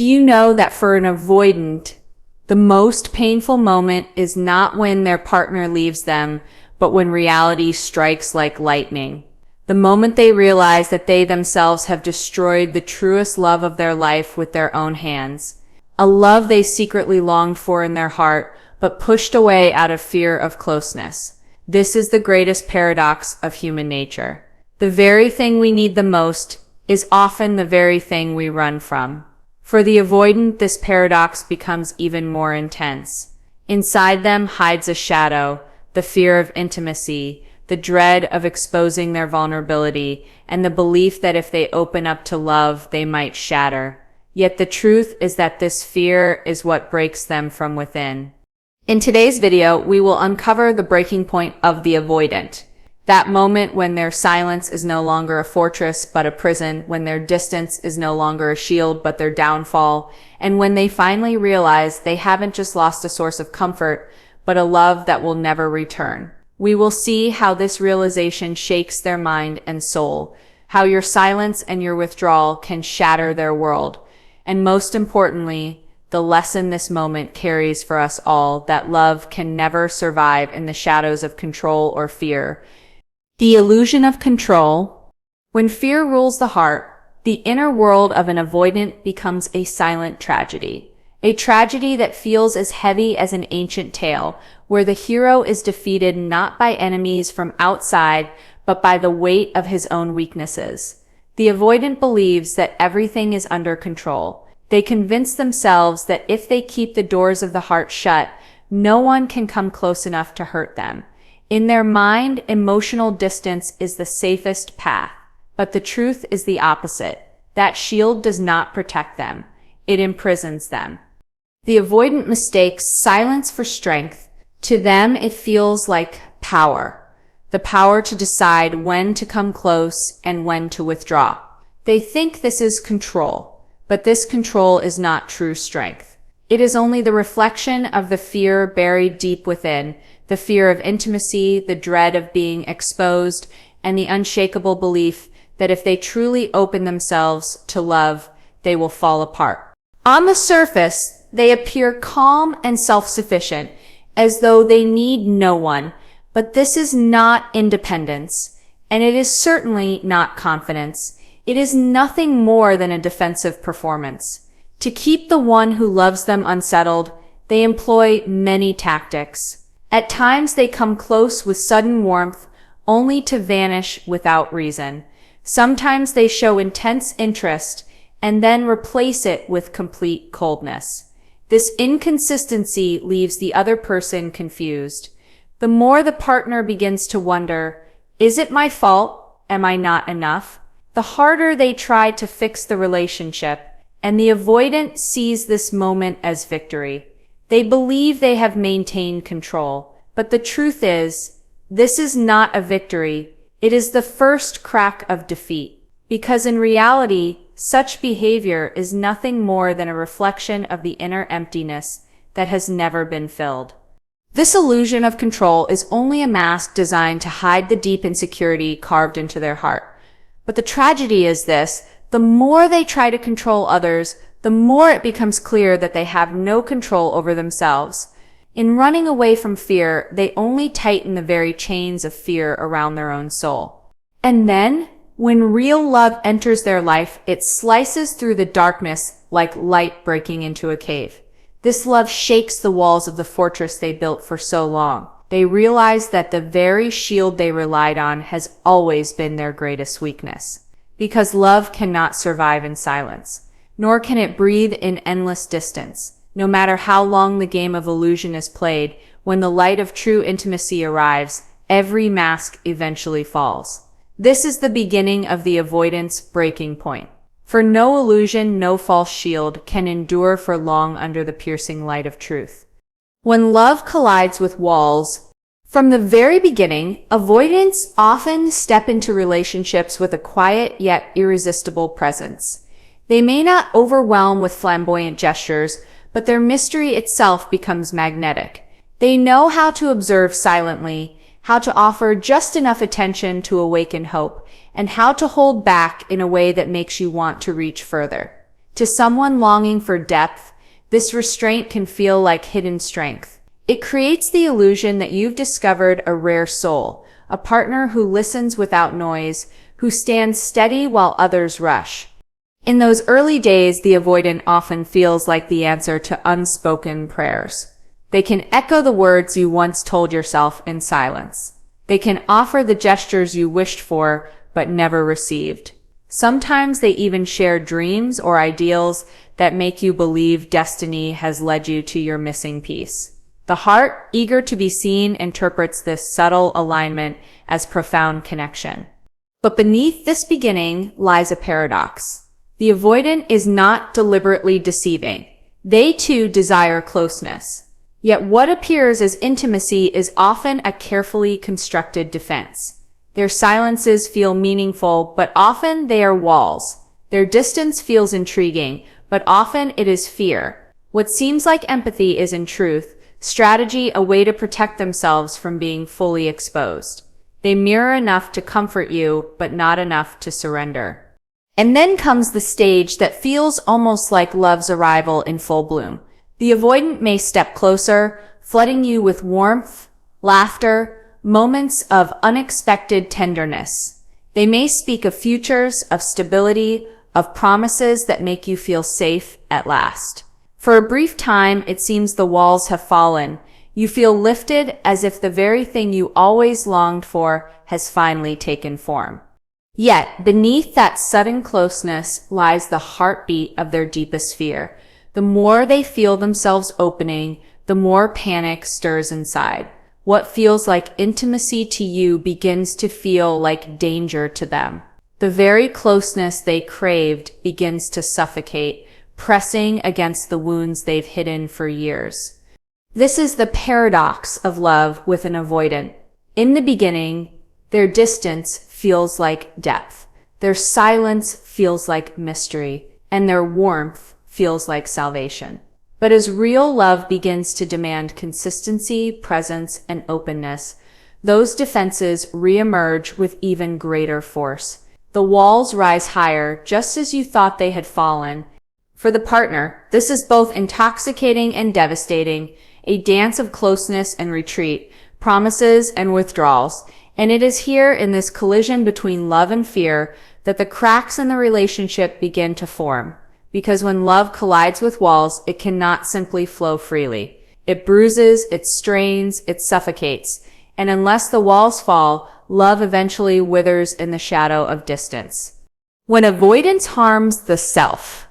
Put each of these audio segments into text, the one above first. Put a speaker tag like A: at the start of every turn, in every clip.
A: Do you know that for an avoidant, the most painful moment is not when their partner leaves them, but when reality strikes like lightning? The moment they realize that they themselves have destroyed the truest love of their life with their own hands. A love they secretly longed for in their heart, but pushed away out of fear of closeness. This is the greatest paradox of human nature. The very thing we need the most is often the very thing we run from. For the avoidant, this paradox becomes even more intense. Inside them hides a shadow, the fear of intimacy, the dread of exposing their vulnerability, and the belief that if they open up to love, they might shatter. Yet the truth is that this fear is what breaks them from within. In today's video, we will uncover the breaking point of the avoidant. That moment when their silence is no longer a fortress but a prison, when their distance is no longer a shield but their downfall, and when they finally realize they haven't just lost a source of comfort, but a love that will never return. We will see how this realization shakes their mind and soul, how your silence and your withdrawal can shatter their world, and most importantly, the lesson this moment carries for us all, that love can never survive in the shadows of control or fear. The illusion of control. When fear rules the heart, the inner world of an avoidant becomes a silent tragedy. A tragedy that feels as heavy as an ancient tale, where the hero is defeated not by enemies from outside, but by the weight of his own weaknesses. The avoidant believes that everything is under control. They convince themselves that if they keep the doors of the heart shut, no one can come close enough to hurt them. In their mind, emotional distance is the safest path. But the truth is the opposite. That shield does not protect them. It imprisons them. The avoidant mistakes silence for strength. To them, it feels like power. The power to decide when to come close and when to withdraw. They think this is control, but this control is not true strength. It is only the reflection of the fear buried deep within, the fear of intimacy, the dread of being exposed, and the unshakable belief that if they truly open themselves to love, they will fall apart. On the surface, they appear calm and self-sufficient, as though they need no one, but this is not independence, and it is certainly not confidence. It is nothing more than a defensive performance. To keep the one who loves them unsettled, they employ many tactics. At times they come close with sudden warmth, only to vanish without reason. Sometimes they show intense interest, and then replace it with complete coldness. This inconsistency leaves the other person confused. The more the partner begins to wonder, is it my fault? Am I not enough? The harder they try to fix the relationship, and the avoidant sees this moment as victory. They believe they have maintained control, but the truth is, this is not a victory. It is the first crack of defeat, because in reality, such behavior is nothing more than a reflection of the inner emptiness that has never been filled. This illusion of control is only a mask designed to hide the deep insecurity carved into their heart. But the tragedy is this: the more they try to control others, the more it becomes clear that they have no control over themselves. In running away from fear, they only tighten the very chains of fear around their own soul. And then, when real love enters their life, it slices through the darkness like light breaking into a cave. This love shakes the walls of the fortress they built for so long. They realize that the very shield they relied on has always been their greatest weakness. Because love cannot survive in silence, nor can it breathe in endless distance. No matter how long the game of illusion is played, when the light of true intimacy arrives, every mask eventually falls. This is the beginning of the avoidance breaking point. For no illusion, no false shield can endure for long under the piercing light of truth. When love collides with walls, from the very beginning, avoidants often step into relationships with a quiet yet irresistible presence. They may not overwhelm with flamboyant gestures, but their mystery itself becomes magnetic. They know how to observe silently, how to offer just enough attention to awaken hope, and how to hold back in a way that makes you want to reach further. To someone longing for depth, this restraint can feel like hidden strength. It creates the illusion that you've discovered a rare soul, a partner who listens without noise, who stands steady while others rush. In those early days, the avoidant often feels like the answer to unspoken prayers. They can echo the words you once told yourself in silence. They can offer the gestures you wished for but never received. Sometimes they even share dreams or ideals that make you believe destiny has led you to your missing piece. The heart, eager to be seen, interprets this subtle alignment as profound connection. But beneath this beginning lies a paradox. The avoidant is not deliberately deceiving. They too desire closeness. Yet what appears as intimacy is often a carefully constructed defense. Their silences feel meaningful, but often they are walls. Their distance feels intriguing, but often it is fear. What seems like empathy is in truth strategy, a way to protect themselves from being fully exposed. They mirror enough to comfort you, but not enough to surrender. And then comes the stage that feels almost like love's arrival in full bloom. The avoidant may step closer, flooding you with warmth, laughter, moments of unexpected tenderness. They may speak of futures, of stability, of promises that make you feel safe at last. For a brief time, it seems the walls have fallen. You feel lifted as if the very thing you always longed for has finally taken form. Yet, beneath that sudden closeness lies the heartbeat of their deepest fear. The more they feel themselves opening, the more panic stirs inside. What feels like intimacy to you begins to feel like danger to them. The very closeness they craved begins to suffocate, pressing against the wounds they've hidden for years. This is the paradox of love with an avoidant. In the beginning, their distance feels like depth. Their silence feels like mystery, and their warmth feels like salvation. But as real love begins to demand consistency, presence, and openness, those defenses reemerge with even greater force. The walls rise higher, just as you thought they had fallen. For the partner, this is both intoxicating and devastating, a dance of closeness and retreat, promises and withdrawals. And it is here in this collision between love and fear that the cracks in the relationship begin to form. Because when love collides with walls, it cannot simply flow freely. It bruises, it strains, it suffocates. And unless the walls fall, love eventually withers in the shadow of distance. When avoidance harms the self.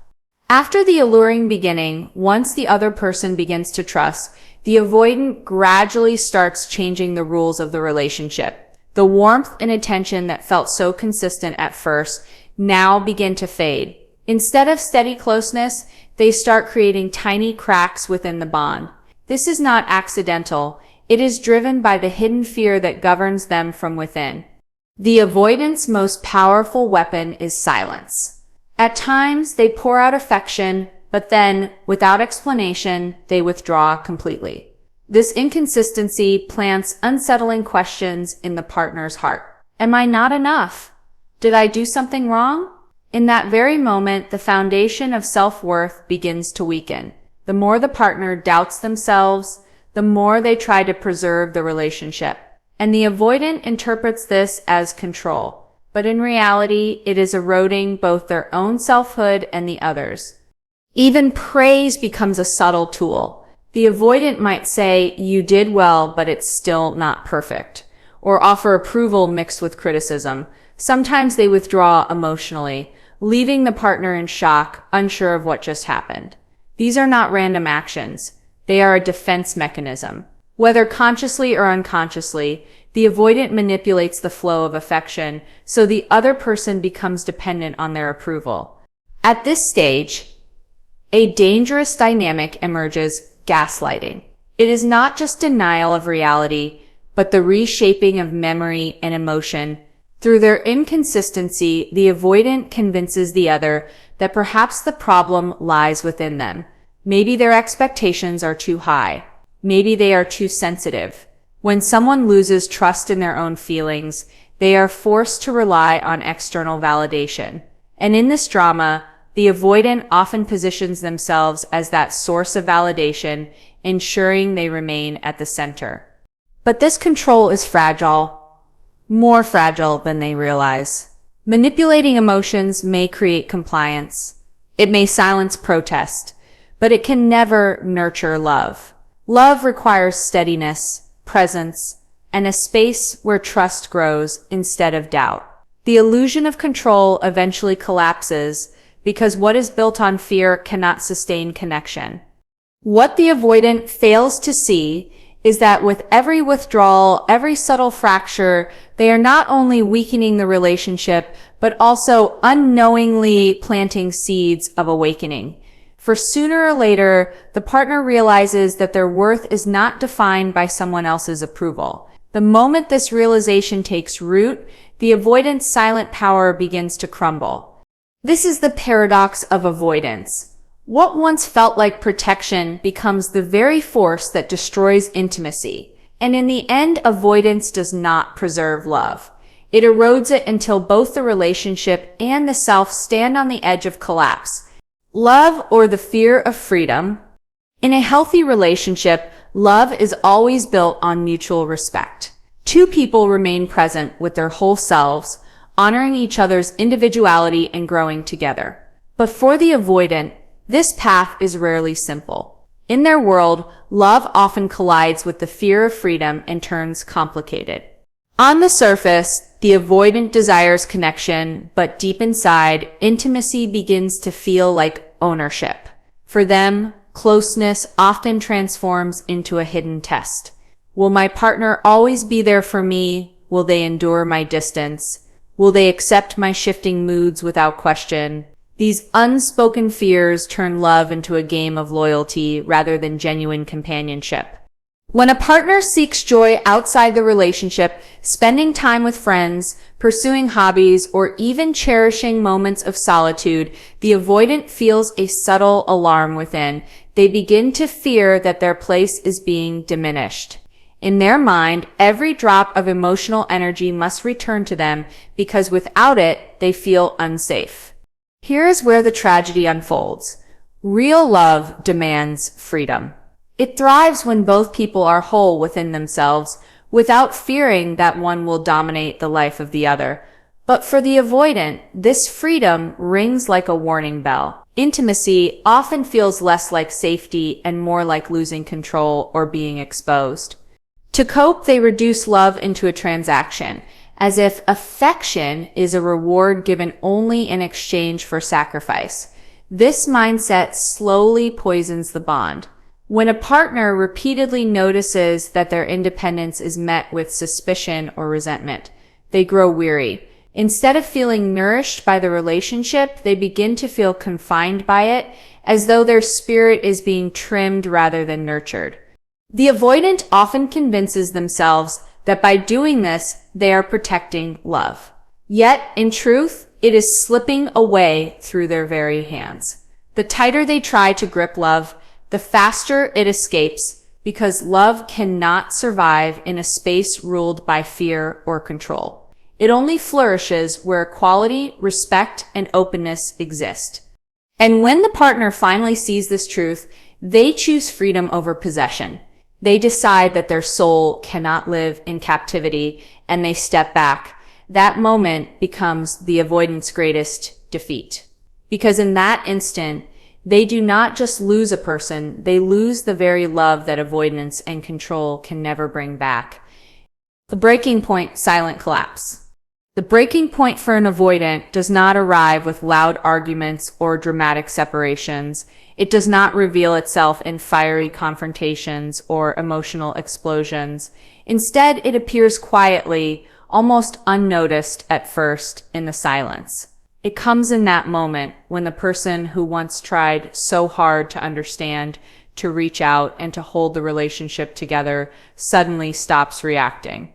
A: After the alluring beginning, once the other person begins to trust, the avoidant gradually starts changing the rules of the relationship. The warmth and attention that felt so consistent at first now begin to fade. Instead of steady closeness, they start creating tiny cracks within the bond. This is not accidental. It is driven by the hidden fear that governs them from within. The avoidant's most powerful weapon is silence. At times, they pour out affection, but then, without explanation, they withdraw completely. This inconsistency plants unsettling questions in the partner's heart. Am I not enough? Did I do something wrong? In that very moment, the foundation of self-worth begins to weaken. The more the partner doubts themselves, the more they try to preserve the relationship. And the avoidant interprets this as control. But in reality, it is eroding both their own selfhood and the others. Even praise becomes a subtle tool. The avoidant might say, "You did well, but it's still not perfect," or offer approval mixed with criticism. Sometimes they withdraw emotionally, leaving the partner in shock, unsure of what just happened. These are not random actions. They are a defense mechanism. Whether consciously or unconsciously, the avoidant manipulates the flow of affection, so the other person becomes dependent on their approval. At this stage, a dangerous dynamic emerges: gaslighting. It is not just denial of reality, but the reshaping of memory and emotion. Through their inconsistency, the avoidant convinces the other that perhaps the problem lies within them. Maybe their expectations are too high. Maybe they are too sensitive. When someone loses trust in their own feelings, they are forced to rely on external validation. And in this drama, the the avoidant often positions themselves as that source of validation, ensuring they remain at the center. But this control is fragile, more fragile than they realize. Manipulating emotions may create compliance. It may silence protest, but it can never nurture love. Love requires steadiness, presence, and a space where trust grows instead of doubt. The illusion of control eventually collapses because what is built on fear cannot sustain connection. What the avoidant fails to see is that with every withdrawal, every subtle fracture, they are not only weakening the relationship, but also unknowingly planting seeds of awakening. For sooner or later, the partner realizes that their worth is not defined by someone else's approval. The moment this realization takes root, the avoidant's silent power begins to crumble. This is the paradox of avoidance. What once felt like protection becomes the very force that destroys intimacy. And in the end, avoidance does not preserve love. It erodes it until both the relationship and the self stand on the edge of collapse. Love or the fear of freedom? In a healthy relationship, love is always built on mutual respect. Two people remain present with their whole selves, honoring each other's individuality and growing together. But for the avoidant, this path is rarely simple. In their world, love often collides with the fear of freedom and turns complicated. On the surface, the avoidant desires connection, but deep inside, intimacy begins to feel like ownership. For them, closeness often transforms into a hidden test. Will my partner always be there for me? Will they endure my distance? Will they accept my shifting moods without question? These unspoken fears turn love into a game of loyalty rather than genuine companionship. When a partner seeks joy outside the relationship, spending time with friends, pursuing hobbies, or even cherishing moments of solitude, the avoidant feels a subtle alarm within. They begin to fear that their place is being diminished. In their mind, every drop of emotional energy must return to them because without it, they feel unsafe. Here is where the tragedy unfolds. Real love demands freedom. It thrives when both people are whole within themselves, without fearing that one will dominate the life of the other. But for the avoidant, this freedom rings like a warning bell. Intimacy often feels less like safety and more like losing control or being exposed. To cope, they reduce love into a transaction, as if affection is a reward given only in exchange for sacrifice. This mindset slowly poisons the bond. When a partner repeatedly notices that their independence is met with suspicion or resentment, they grow weary. Instead of feeling nourished by the relationship, they begin to feel confined by it, as though their spirit is being trimmed rather than nurtured. The avoidant often convinces themselves that by doing this, they are protecting love. Yet, in truth, it is slipping away through their very hands. The tighter they try to grip love, the faster it escapes, because love cannot survive in a space ruled by fear or control. It only flourishes where equality, respect, and openness exist. And when the partner finally sees this truth, they choose freedom over possession. They decide that their soul cannot live in captivity, and they step back. That moment becomes the avoidant's greatest defeat. Because in that instant, they do not just lose a person, they lose the very love that avoidance and control can never bring back. The breaking point, silent collapse. The breaking point for an avoidant does not arrive with loud arguments or dramatic separations. It does not reveal itself in fiery confrontations or emotional explosions. Instead, it appears quietly, almost unnoticed at first, in the silence. It comes in that moment when the person who once tried so hard to understand, to reach out, and to hold the relationship together suddenly stops reacting.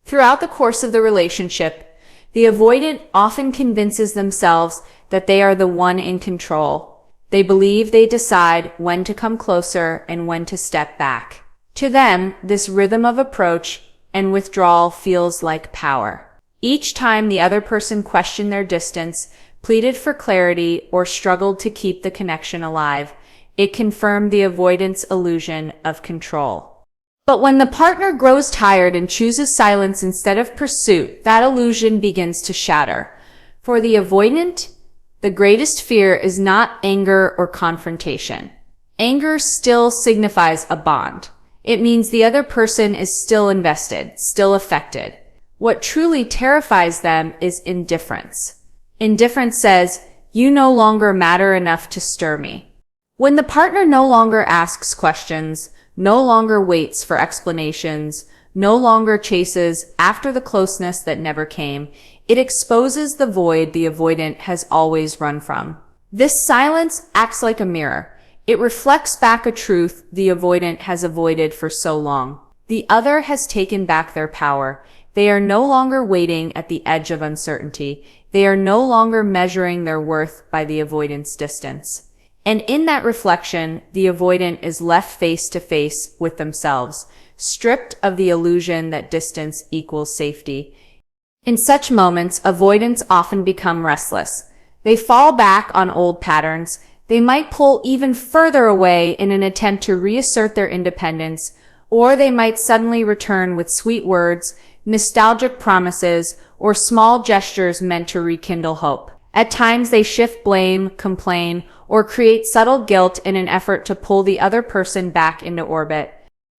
A: Throughout the course of the relationship, the avoidant often convinces themselves that they are the one in control. They believe they decide when to come closer and when to step back. To them, this rhythm of approach and withdrawal feels like power. Each time the other person questions their distance, pleaded for clarity, or struggled to keep the connection alive. It confirmed the avoidance illusion of control. But when the partner grows tired and chooses silence instead of pursuit, that illusion begins to shatter. For the avoidant, the greatest fear is not anger or confrontation. Anger still signifies a bond. It means the other person is still invested, still affected. What truly terrifies them is indifference. Indifference says, "You no longer matter enough to stir me." When the partner no longer asks questions, no longer waits for explanations, no longer chases after the closeness that never came, it exposes the void the avoidant has always run from. This silence acts like a mirror. It reflects back a truth the avoidant has avoided for so long. The other has taken back their power. They are no longer waiting at the edge of uncertainty. They are no longer measuring their worth by the avoidant's distance. And in that reflection, the avoidant is left face to face with themselves, stripped of the illusion that distance equals safety. In such moments, avoidants often become restless. They fall back on old patterns. They might pull even further away in an attempt to reassert their independence, or they might suddenly return with sweet words, nostalgic promises, or small gestures meant to rekindle hope. At times, they shift blame, complain, or create subtle guilt in an effort to pull the other person back into orbit.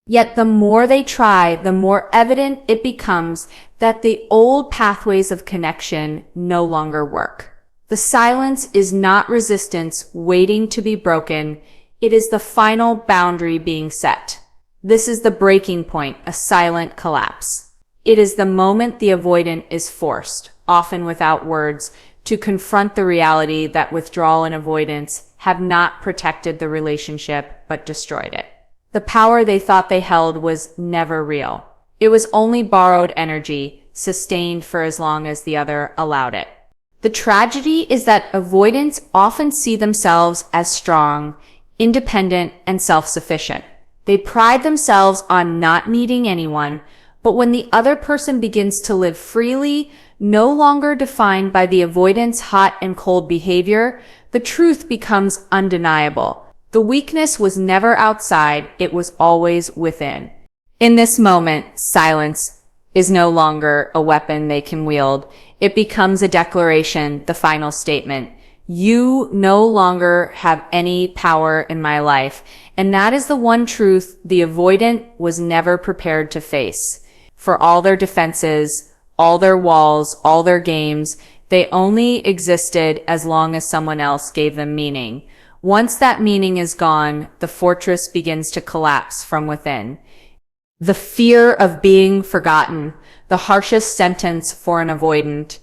A: Yet the more they try, the more evident it becomes that the old pathways of connection no longer work. The silence is not resistance waiting to be broken. It is the final boundary being set. This is the breaking point, a silent collapse. It is the moment the avoidant is forced, often without words, to confront the reality that withdrawal and avoidance have not protected the relationship but destroyed it. The power they thought they held was never real. It was only borrowed energy, sustained for as long as the other allowed it. The tragedy is that avoidants often see themselves as strong, independent, and self-sufficient. They pride themselves on not needing anyone, but when the other person begins to live freely, no longer defined by the avoidant's hot and cold behavior, the truth becomes undeniable. The weakness was never outside, it was always within. In this moment, silence is no longer a weapon they can wield. It becomes a declaration, the final statement. You no longer have any power in my life. And that is the one truth the avoidant was never prepared to face. For all their defenses, all their walls, all their games, they only existed as long as someone else gave them meaning. Once that meaning is gone, the fortress begins to collapse from within. The fear of being forgotten, the harshest sentence for an avoidant.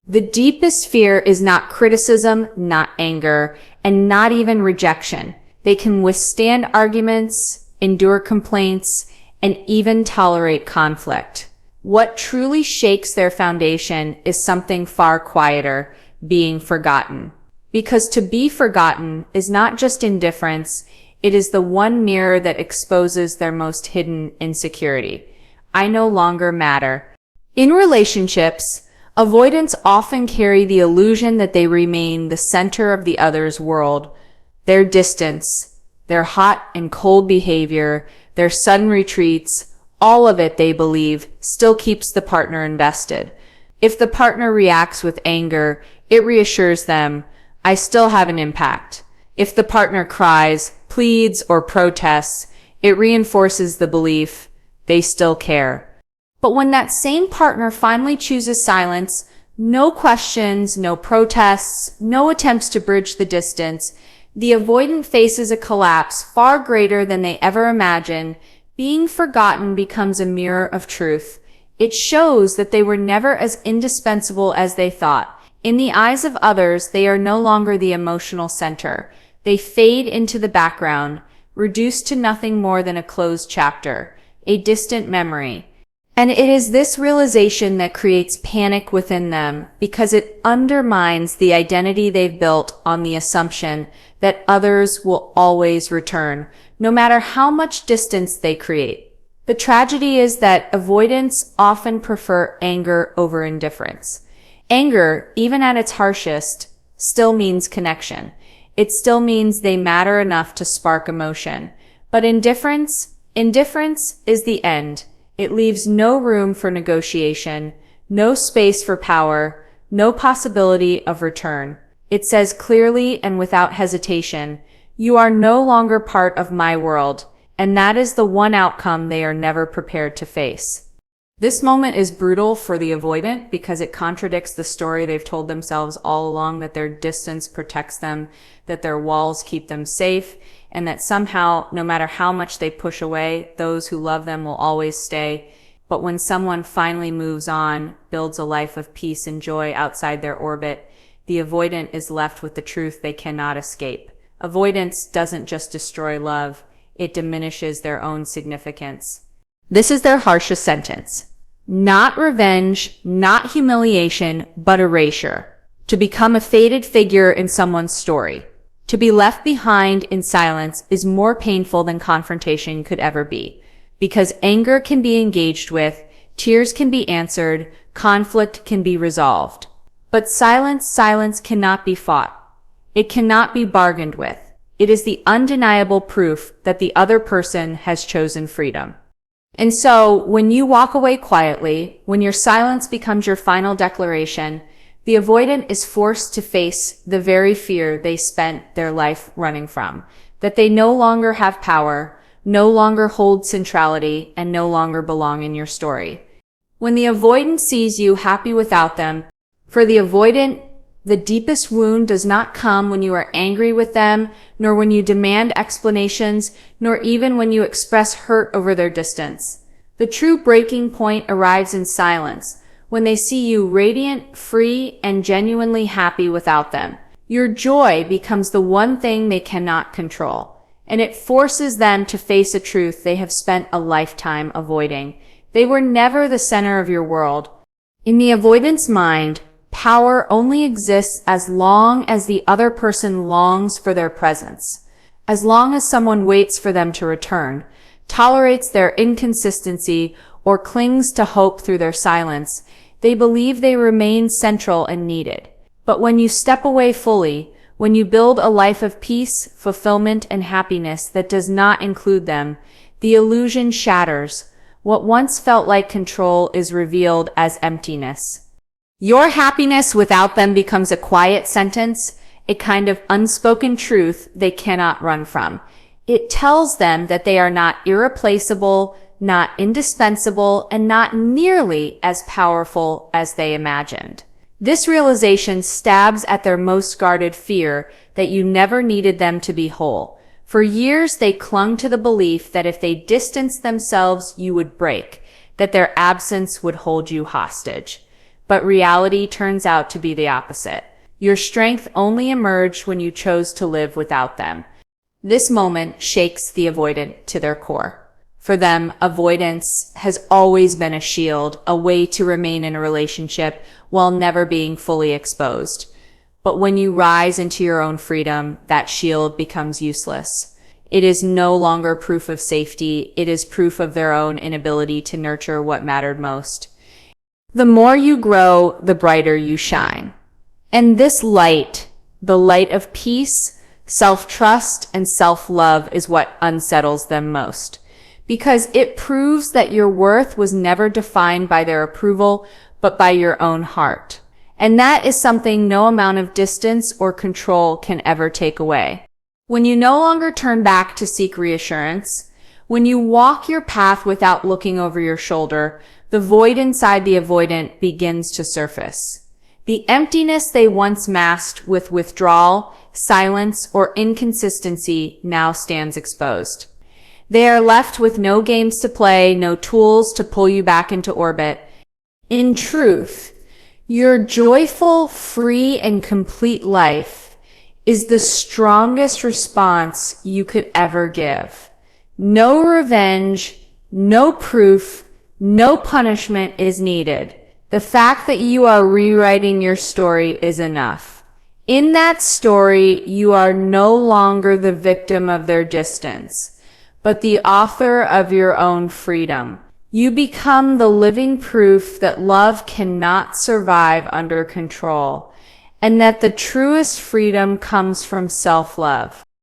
A: The deepest fear is not criticism, not anger, and not even rejection. They can withstand arguments, endure complaints, and even tolerate conflict. What truly shakes their foundation is something far quieter, being forgotten. Because to be forgotten is not just indifference, it is the one mirror that exposes their most hidden insecurity. I no longer matter. In relationships, avoidants often carry the illusion that they remain the center of the other's world. Their distance, their hot and cold behavior, their sudden retreats, all of it, they believe, still keeps the partner invested. If the partner reacts with anger, it reassures them, I still have an impact. If the partner cries, pleads, or protests, it reinforces the belief they still care. But when that same partner finally chooses silence, no questions, no protests, no attempts to bridge the distance, the avoidant faces a collapse far greater than they ever imagined. Being forgotten becomes a mirror of truth. It shows that they were never as indispensable as they thought. In the eyes of others, they are no longer the emotional center. They fade into the background, reduced to nothing more than a closed chapter, a distant memory. And it is this realization that creates panic within them because it undermines the identity they've built on the assumption that others will always return, no matter how much distance they create. The tragedy is that avoidants often prefer anger over indifference. Anger, even at its harshest, still means connection. It still means they matter enough to spark emotion. But indifference is the end. It leaves no room for negotiation, no space for power, no possibility of return. It says clearly and without hesitation, you are no longer part of my world, and that is the one outcome they are never prepared to face. This moment is brutal for the avoidant because it contradicts the story they've told themselves all along, that their distance protects them, that their walls keep them safe, and that somehow, no matter how much they push away, those who love them will always stay. But when someone finally moves on, builds a life of peace and joy outside their orbit, the avoidant is left with the truth they cannot escape. Avoidance doesn't just destroy love, it diminishes their own significance. This is their harshest sentence. Not revenge, not humiliation, but erasure. To become a faded figure in someone's story. To be left behind in silence is more painful than confrontation could ever be. Because anger can be engaged with, tears can be answered, conflict can be resolved. But silence cannot be fought. It cannot be bargained with. It is the undeniable proof that the other person has chosen freedom. And so, when you walk away quietly, when your silence becomes your final declaration, the avoidant is forced to face the very fear they spent their life running from, that they no longer have power, no longer hold centrality, and no longer belong in your story. When the avoidant sees you happy without them, for the avoidant, the deepest wound does not come when you are angry with them, nor when you demand explanations, nor even when you express hurt over their distance. The true breaking point arrives in silence, when they see you radiant, free, and genuinely happy without them. Your joy becomes the one thing they cannot control, and it forces them to face a truth they have spent a lifetime avoiding. They were never the center of your world. In the avoidant's mind, power only exists as long as the other person longs for their presence. As long as someone waits for them to return, tolerates their inconsistency, or clings to hope through their silence, they believe they remain central and needed. But when you step away fully, when you build a life of peace, fulfillment, and happiness that does not include them, the illusion shatters. What once felt like control is revealed as emptiness. Your happiness without them becomes a quiet sentence, a kind of unspoken truth they cannot run from. It tells them that they are not irreplaceable, not indispensable, and not nearly as powerful as they imagined. This realization stabs at their most guarded fear that you never needed them to be whole. For years, they clung to the belief that if they distanced themselves, you would break, that their absence would hold you hostage. But reality turns out to be the opposite. Your strength only emerged when you chose to live without them. This moment shakes the avoidant to their core. For them, avoidance has always been a shield, a way to remain in a relationship while never being fully exposed. But when you rise into your own freedom, that shield becomes useless. It is no longer proof of safety, it is proof of their own inability to nurture what mattered most. The more you grow, the brighter you shine. And this light, the light of peace, self-trust, and self-love is what unsettles them most. Because it proves that your worth was never defined by their approval, but by your own heart. And that is something no amount of distance or control can ever take away. When you no longer turn back to seek reassurance, when you walk your path without looking over your shoulder, the void inside the avoidant begins to surface. The emptiness they once masked with withdrawal, silence, or inconsistency now stands exposed. They are left with no games to play, no tools to pull you back into orbit. In truth, your joyful, free, and complete life is the strongest response you could ever give. No revenge, no proof, no punishment is needed. The fact that you are rewriting your story is enough. In that story, you are no longer the victim of their distance, but the author of your own freedom. You become the living proof that love cannot survive under control, and that the truest freedom comes from self-love.